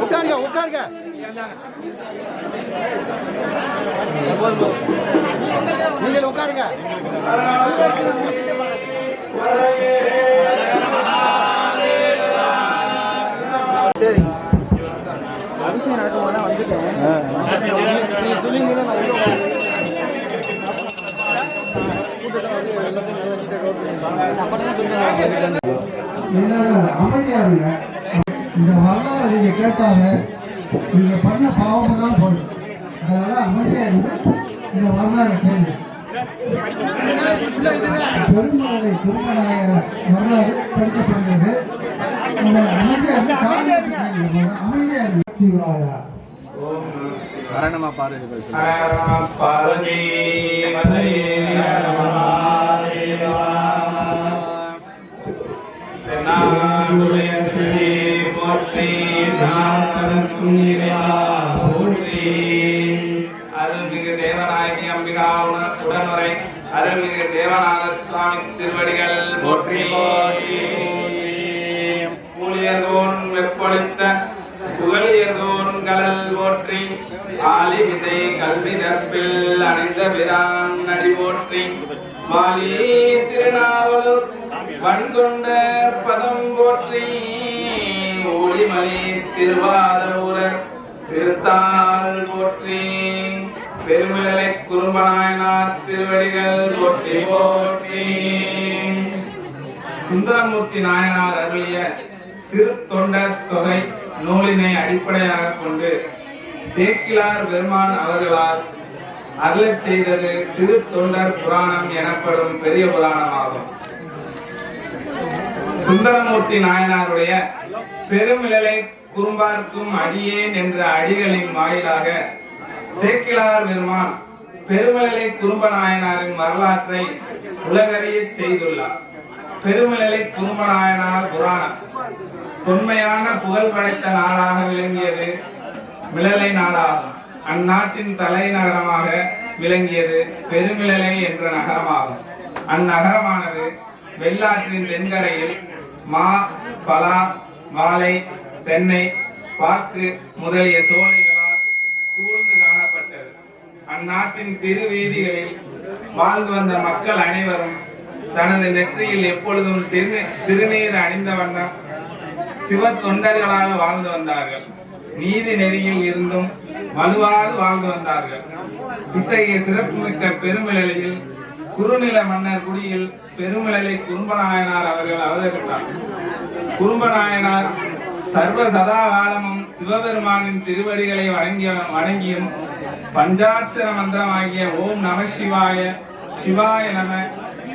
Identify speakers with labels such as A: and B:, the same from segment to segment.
A: உட்காருங்க உட்காருங்க நீங்கள் உட்காருங்க. சரி அபிஷேகம் நடக்கும்போது வந்துட்டேன் சொல்லிங்கன்னா
B: அமைதியா இருங்க. இந்த வரலாறு நீங்க கேட்டாங்க, நீங்க பண்ண பாவம் தான் போயிடும். அதனால அமைதியா இருந்து இந்த வரலாறு கேள்வி. பெருமலை குருமநாயகர் வரலாறு படிக்கப்படுகிறது. அந்த அமைதியா இருந்து அமைதியா இருந்து சிவாயா
A: காரணமா பாருங்க
C: அருள்மிகு தேவநாயகி அம்பிகா உடனுரை அருள்மிகு தேவநாத சுவாமி திருவடிகள் போற்றி. ஊழியர்கோன் வெப்பொழித்த புகழியர்கோன் கலல் போற்றி. ஆலி விசை கல்வி தற்பில் அணிந்த பிரான் நடி போற்றி. மாலி திருநாவலூர் வன்கொண்டர் பதம் போற்றி. ஊழிமலி திருவாதூரர் திருத்தாள் போற்றி. பெருமிழலை குறும்பநாயனார் திருவடிகள் போற்றி போற்றி. சுந்தரமூர்த்தி நாயனார் அருளிய திருத்தொண்டர் தொகை நூலினை அடிப்படையாக கொண்டு சேக்கிலார் பெருமான் அவர்களால் அருளச் செய்தது திருத்தொண்டர் புராணம் எனப்படும் பெரிய புராணமாகும். சுந்தரமூர்த்தி நாயனாருடைய பெருமிழலை குறும்பார்க்கும் அடியேன் என்ற அடிகளின் வாயிலாக சேக்கிலார் பெருமான் பெருமிழலை குறும்ப நாயனாரின் வரலாற்றை உலகறிய செய்துள்ளார். பெருமிழலை குறும்ப நாயனார் புராணம் தொன்மையான புகழ் படைத்த நாடாக விளங்கியது மிழலை நாடாகும். அந்நாட்டின் தலைநகரமாக விளங்கியது பெருமிழலை என்ற நகரமாகும். அந்நகரமானது வெள்ளாற்றின் தென்கரையில் மா, பலா, வாழை, தென்னை, பாக்கு முதலிய சோலைகளால் சூழ்ந்து காணப்பட்டது. அந்நாட்டின் திருவீதிகளில் வாழ்ந்து வந்த மக்கள் அனைவரும் தனது நெற்றியில் எப்பொழுதும் திருநீர் அணிந்த வண்ணம் சிவ தொண்டர்களாக வாழ்ந்து வந்தார்கள். நீதி நெறியில் இருந்தும் வலுவாது வாழ்ந்து வந்தார்கள். இத்தகைய சிறப்புமிக்க பெருமிழலையில் குறுநில மன்னர் குடியில் பெருமிழலை குறும்பநாயனார் அவர்கள் அவதரித்தார். குறும்பநாயனார் சர்வ சதா காலமும் சிவபெருமானின் திருவடிகளை வணங்கியும் பஞ்சாட்சர மந்திரமாகிய ஓம் நம சிவாய சிவாய நம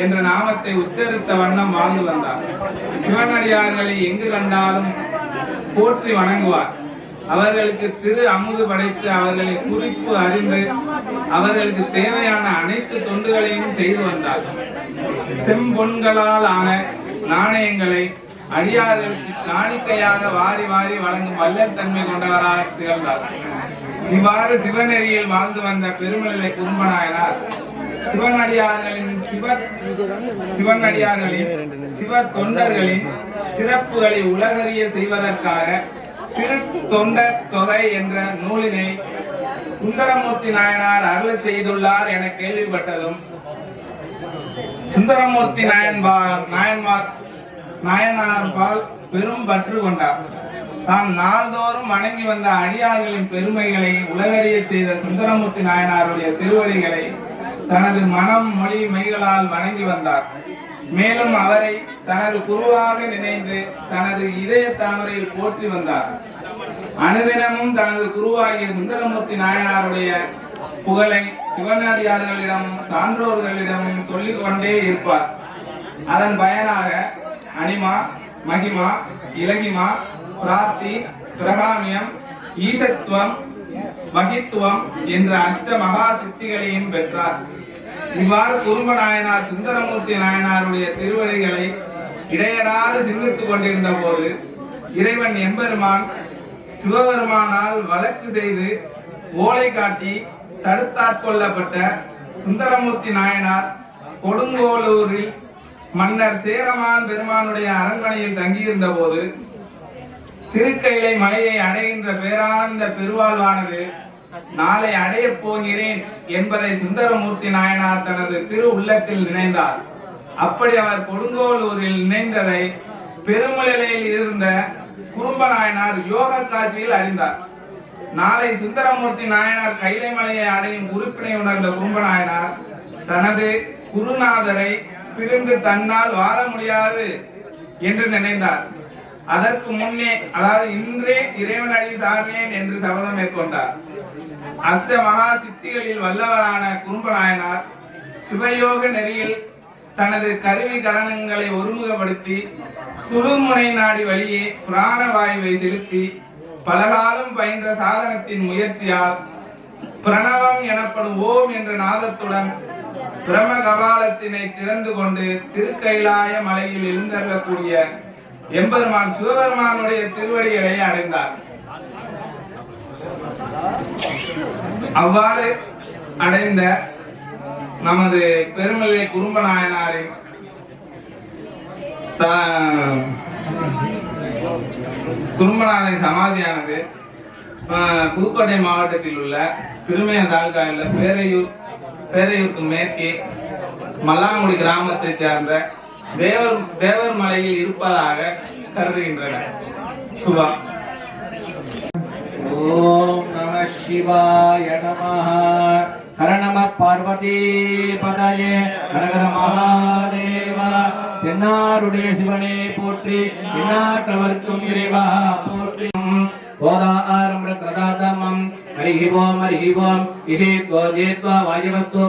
C: என்ற நாமத்தை உச்சரித்த வண்ணம் வாழ்ந்து வந்தார். சிவனடியார்களை எங்கு கண்டாலும் போற்றி வணங்குவார். அவர்களுக்கு திரு அமுது படைத்து அவர்களின் குறிப்பு அறிந்து அவர்களுக்கு தேவையான அனைத்து தொண்டுகளையும் செய்து வந்தார். செம்பொன்களால் ஆன நாணயங்களை அடியார்களுக்கு காணிக்கையாக வாரி வாரி வழங்கும் வள்ளல் தன்மை கொண்டவராக திகழ்ந்தார். இவ்வாறு சிவநெறியில் வாழ்ந்து வந்த பெருமநிலை குறும்பநாயனார் சிவனடியார்களின் சிவ தொண்டர்களின் சிறப்புகளை உலகறிய செய்வதற்காக திரு தொண்டர் தொகை என்ற நூலினை சுந்தரமூர்த்தி நாயனார் அருள் செய்துள்ளார் என கேள்விப்பட்டதும் சுந்தரமூர்த்தி நாயனார்பால் பெரும் பற்று கொண்டார். தான் நாள்தோறும் வணங்கி வந்த அடியார்களின் பெருமைகளை உலகறிய செய்த சுந்தரமூர்த்தி நாயனாருடைய திருவடிகளை தனது மனம் மொழி மெய்களால் வணங்கி வந்தார். மேலும் அவரை தனது குருவாக நினைந்து தனது இதய தாமரையில் போற்றி வந்தார். அனுதினமும் தனது குருவாகிய சுந்தரமூர்த்தி நாயனாருடைய புகழை சிவனடியார்களிடமும் சான்றோர்களிடமும் சொல்லிக் கொண்டே இருப்பார். அதன் பயனாக அனிமா, மகிமா, இலகிமா, பிராப்தி, பிரகாமியம், ஈசத்துவம், மகித்துவம் என்ற அஷ்ட மகா சித்திகளையும் பெற்றார். இவ்வாறு குறும்ப நாயனார் சுந்தரமூர்த்தி நாயனாருடைய திருவடிகளை இடையராது சிந்தித்துக் கொண்டிருந்த போது இறைவன் எம்பெருமான் சிவபெருமானால் வழக்கு செய்து ஓலை காட்டி தடுத்தாட்கொள்ளப்பட்ட சுந்தரமூர்த்தி நாயனார் கொடுங்கோளூரில் மன்னர் சேரமான் பெருமானுடைய அரண்மனையில் தங்கியிருந்த போது திருக்கைலை மலையை அடைகின்ற பேரானந்த பெருவாழ்வானது நாளை அடையப் போகிறேன் என்பதை சுந்தரமூர்த்தி நாயனார் தனது திரு உள்ளத்தில் நினைந்தார். அப்படி அவர் கொடுங்கோளூரில் நினைந்ததை பெருமலையில் இருந்த குறும்ப நாயனார் யோக காட்சியில் அறிந்தார். நாளை சுந்தரமூர்த்தி நாயனார் கைலை மலையை அடையும் குறிப்பினை உணர்ந்த குறும்ப நாயனார் தனது குருநாதரை பிரிந்து தன்னால் வாழ முடியாது என்று நினைந்தார். அதற்கு முன்னே, அதாவது இன்றே இறைவன் அடி சார்வேன் என்று சபதம் மேற்கொண்டார். அஷ்ட மகா சித்திகளில் வல்லவரான குறும்ப நாயனார் சிவயோக நெறியில் தனது கருவி கரணங்களை ஒருமுகப்படுத்தி சுழுமுனை நாடி வழியே பிராணவாயுவை செலுத்தி பலகாலம் பயின்ற சாதனத்தின் முயற்சியால் பிரணவம் எனப்படும் ஓம் என்ற நாதத்துடன் பிரம கபாலத்தினை திறந்து கொண்டு திருக்கைலாய மலையில் எழுந்தருளக்கூடிய எம்பெருமான் சிவபெருமானுடைய திருவடிகளை அடைந்தார். அவ்வாறு அடைந்த நமது பெருமலை குறும்ப நாயனாரின் குறும்பனாரின் சமாதியானது புதுக்கோட்டை மாவட்டத்தில் உள்ள திருமய தாலுகாவில் பேரையூருக்கு மேற்கே மல்லாங்குடி கிராமத்தை சேர்ந்த தேவர் மலையில் இருப்பதாக கருதுகின்றனர். சுபா.
A: ஓம் நம சிவாய நமஹ. ஹர நம பார்வதி பதயே ஹரஹர மகாதேவா. தென்னாருடைய சிவனே போற்றி, எந்நாட்டவர்க்கும் இறைவா போற்றி. ஓதாரம்ரத்ரதாதமம் ஹரிஹி ஓம் ஹரிஹி ஓம் இஷேத்வா ஜேத்வா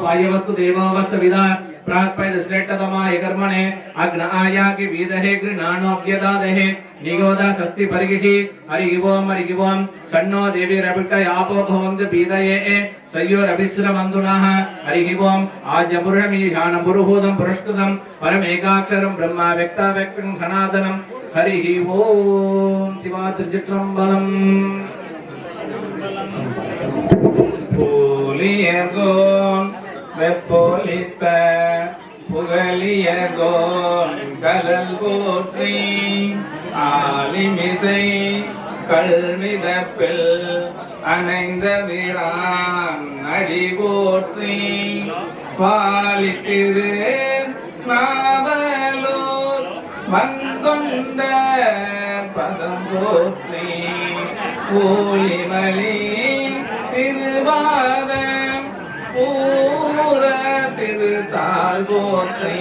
A: வாயவஸ்து தேவோ வஸ்ஸவிதா प्राप्त श्रेष्ठतमाय कर्मणे अग्न आया की विदहे गृणानोऽभ्यदादेः निगोदा स्वस्ति परिगिषि हरि ओम सन्नो देवी रविट्ट यापो भवन्त पीदये सयोरभिस्रमन्तुनः हरि ओम आजमुरमीशानं पुरुहूतं पुरस्कृतं परमेकाक्षरं ब्रह्मा व्यक्ताव्यक्तं सनातनं हरि ओम शिवा त्रिचित्रम्बलम्
C: போலியர்கோன் வெப்போலித்த புகழியர்கோன் கலல் போற்றி ஆலிமிசை கல்மிதப்பில் அணைந்த வீரான் அடி போற்றி பாலித்திரு நாவலூர் வந்தொண்ட பதம் போற்றி பூலிமலி திருவாதம் பூர திருத்தாள் போற்றி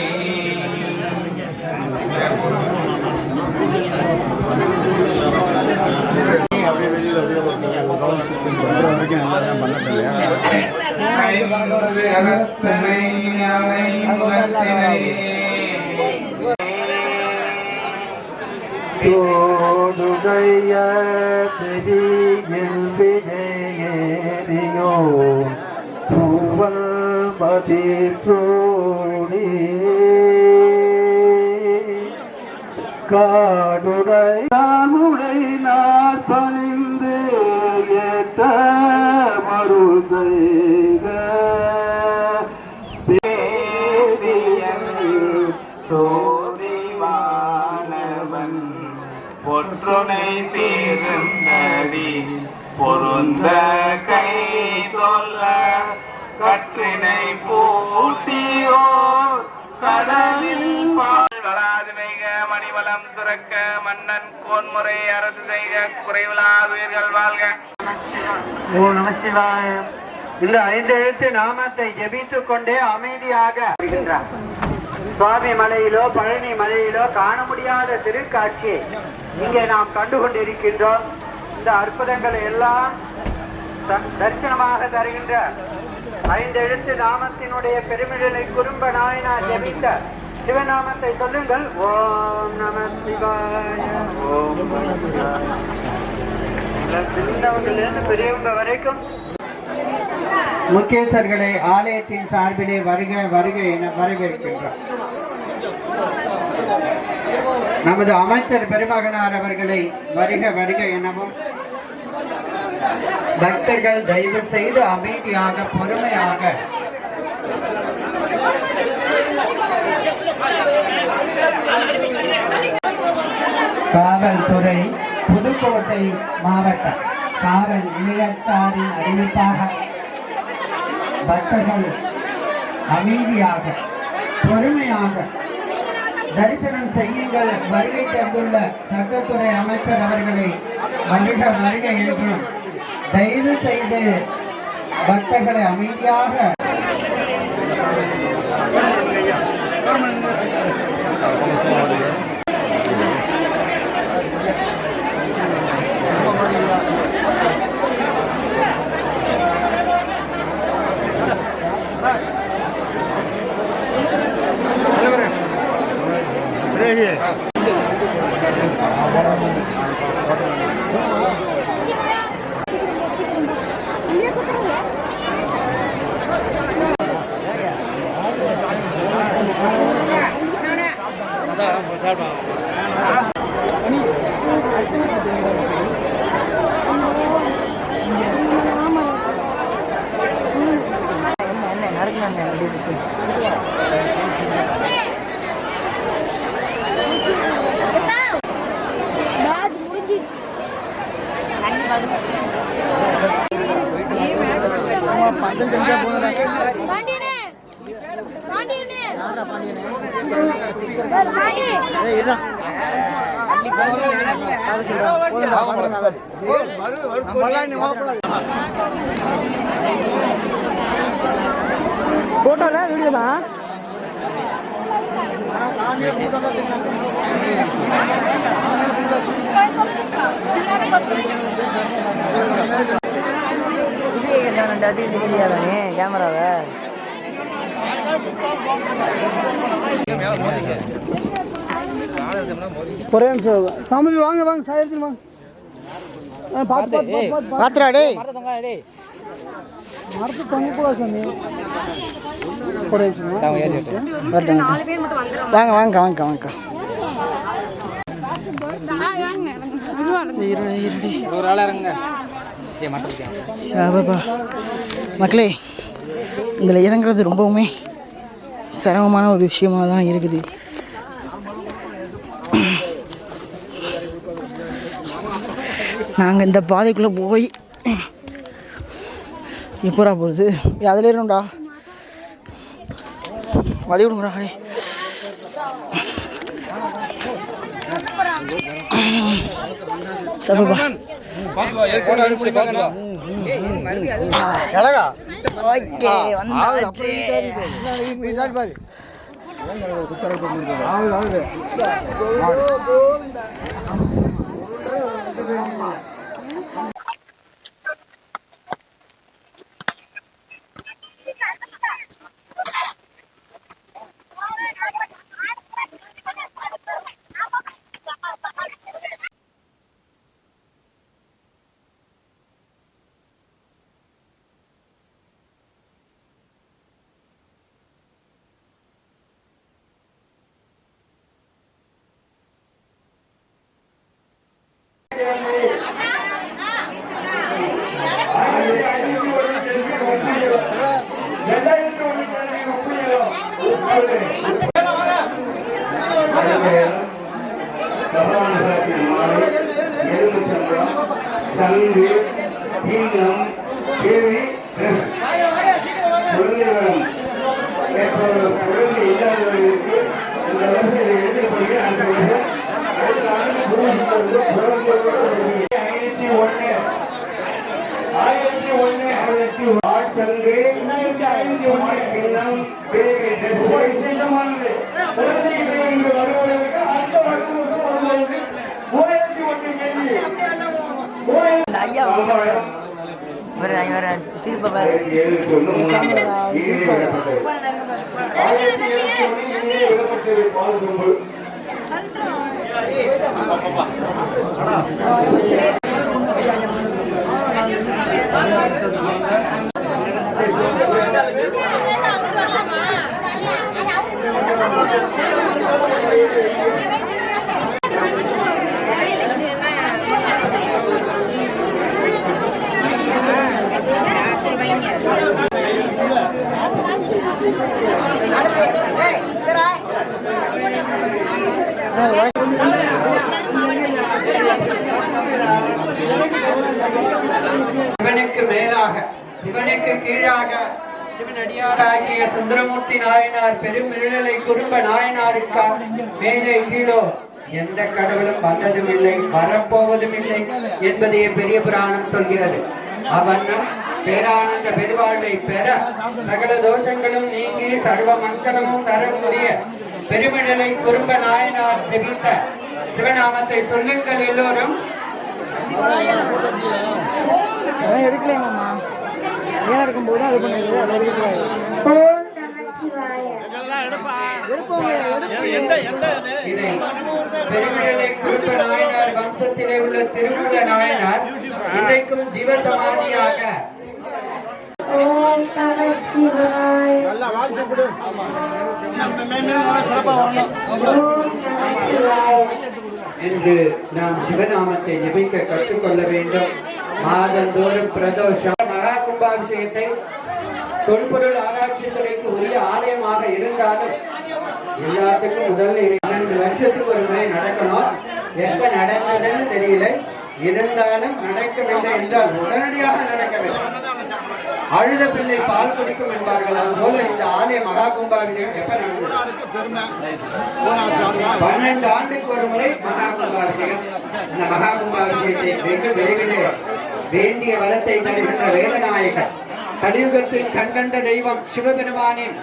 B: தோடுடைய பெரியில் விஜயேறியோ பூவல் மதிசூடி காடுடை நானுடை நான் பணிந்து ஏற்ற மருள் செய்க
C: சோதிவானவன் பொற்றுனை பேருந்தடி பொருந்த கை சொல்ல கற்றினை பூட்டியோ கடலில் வளாது வைக மணிவளம் சுரக்க மன்னன் கோன்முறை அரசு செய்க குறைவிலாத உயிர்கள் வாழ்க.
B: ஓம் நமசிவாய. இந்த 5 எழுத்து நாமத்தை ஜெபித்துக் கொண்டே அமைதியாக வருகின்றார். சுவாமி மலையிலோ பழனி மலையிலோ காண முடியாத திருக்காட்சியை இங்கே நாம் கண்டு கொண்டிருக்கின்றோம். இந்த அற்புதங்களை எல்லாம் தரிசனமாக தருகின்ற 5 எழுத்து நாமத்தினுடைய பெருமிழலை குறும்ப நாயனார் ஜெபித்த சிவநாமத்தை சொல்லுங்கள். ஓம் நம சிவாய. ஓம் சின்னவங்களிலிருந்து பெரியவங்க வரைக்கும் முக்கியஸ்தர்களை ஆலயத்தின் சார்பிலே வருக வருக என வரவேற்கின்றோம். நமது அமைச்சர் பெருமகனார் அவர்களை வருக வருக எனவும், பக்தர்கள் தயவு செய்து அமைதியாக பொறுமையாக காவல்துறை புதுக்கோட்டை மாவட்ட காவல் நிலையத்தாரின் அறிவிப்பாக பக்தர்கள் அமைதியாக பொறுமையாக தரிசனம் செய்யுங்கள். வருகை தந்துள்ள சட்டத்துறை அமைச்சர் அவர்களை வருக வருக என்றும், தயவு செய்து பக்தர்களை அமைதியாக போட்டோல வீடியோ தான். கேமராவை ஒரே நிமிஷம் சாமி வாங்க வாங்க சாயத்தில் வாங்க. பாத்துடா டே மரத்து தொங்க கூட சாமி. ஒரே நிமிஷம் வாங்க வாங்க வாங்க வாங்க. மக்களே, இதில் இறங்குறது ரொம்பவுமே சிரமமான ஒரு விஷயமாக தான் இருக்குது. நாங்கள் இந்த பாதைக்குள்ளே போய் எப்படா போகுது? அதில் இருக்கணும்டா, வழி விடுங்கடா. வழி சபா சங்கு ஈனம் கேள்வி குழந்தைகளும் குழந்தை இல்லாதவர்களுக்கு இந்த வருஷத்தை எதிர்கொண்டு அந்த வருஷம் அடுத்த ஆண்டு 1001 ஆட்சங்கு பின்னம் விசேஷமானது குழந்தைகளை இங்கு வருவதற்கு அடுத்த வருஷம் 3001 கேள்வி சிவனுக்கு மேலாக சிவனுக்கு கீழாக சிவனடியாராகிய சுந்தரமூர்த்தி நாயனார் பெருமிழலை குறும்ப நாயனாருக்கா மேலே கீழோ எந்த கடவுளும் வந்ததும் இல்லை வரப்போவதும் இல்லை என்பதே பெரிய புராணம் சொல்கிறது. அவண்ணம் பேரானந்த பெருவாழ்வை பெற சகல தோஷங்களும் நீங்கி சர்வ மங்களமும் தரக்கூடிய பெருமிழலை குறும்ப நாயனார் ஜெபித்த சிவநாமத்தை சொல்லுங்கள் எல்லோரும். இதை பெருமிழலை குறும்ப நாயனார் வம்சத்திலே உள்ள திருமூல நாயனார் இன்றைக்கும் ஜீவசமாதியாக என்று நாம் சிவநாமத்தை ஜெபிக்க கற்றுக்கொள்ள வேண்டும். மாதந்தோறும் பிரதோஷம் மகா கும்பாபிஷேகத்தை தொல்பொருள் ஆராய்ச்சி துறைக்கு உரிய ஆலயமாக இருந்தாலும் எல்லாத்துக்கும் முதல்ல 2 வருஷத்துக்கு ஒரு முறை நடக்கணும். எப்ப நடந்ததுன்னு தெரியல, இருந்தாலும் நடக்கவில்லை என்றால் உடனடியாக நடக்கவில்லை. அழுத பிள்ளை பால் குடிக்கும் என்பார்கள். அதுபோல இந்த ஆலய மகா கும்பாபிஷேகம் எப்ப நடந்தது? 12 ஆண்டுக்கு ஒரு முறை மகா கும்பாபிஷேகம். இந்த மகா கும்பாபிஷேகத்தை வெகு விரைவிலே வேண்டிய வளத்தை தருகின்ற வேதநாயகர் கலியுகத்தின் கண்கண்ட தெய்வம் சிவபெருமானின்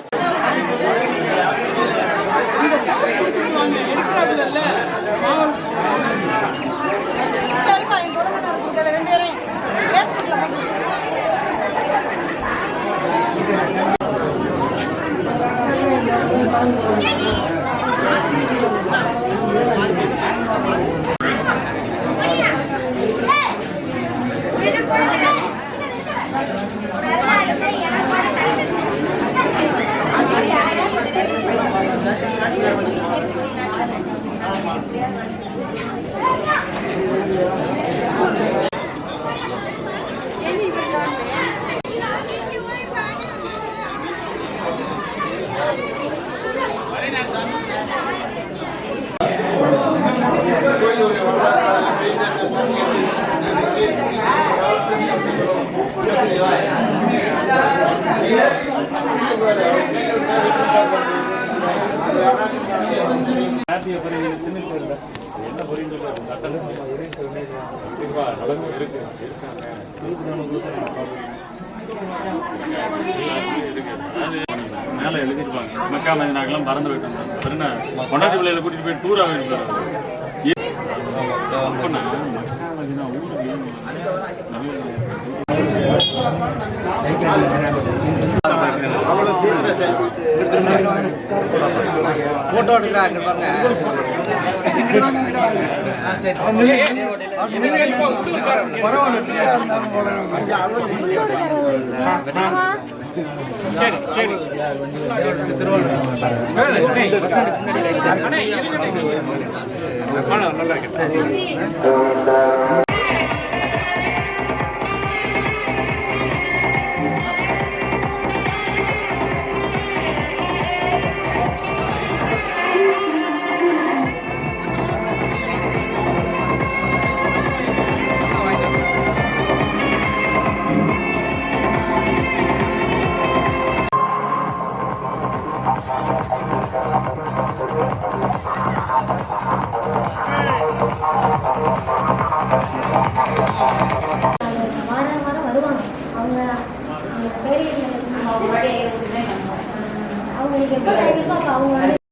D: மேல எழுதிருப்பாங்க. மக்கா மதினாக்கெல்லாம் பறந்து போயிட்டாங்க. கொண்டாட்டி பிள்ளைகளை கூட்டிட்டு போய் டூர் ஆகிருக்காரு. மக்கா மதினா ஊருக்கு
E: போட்டோ எடுக்கிறாங்க
D: நல்லா இருக்கு சரி
F: வாரம் வாரம் வருவாங்க அவங்க அவங்க இன்னைக்கு எப்படி அப்போ அவங்க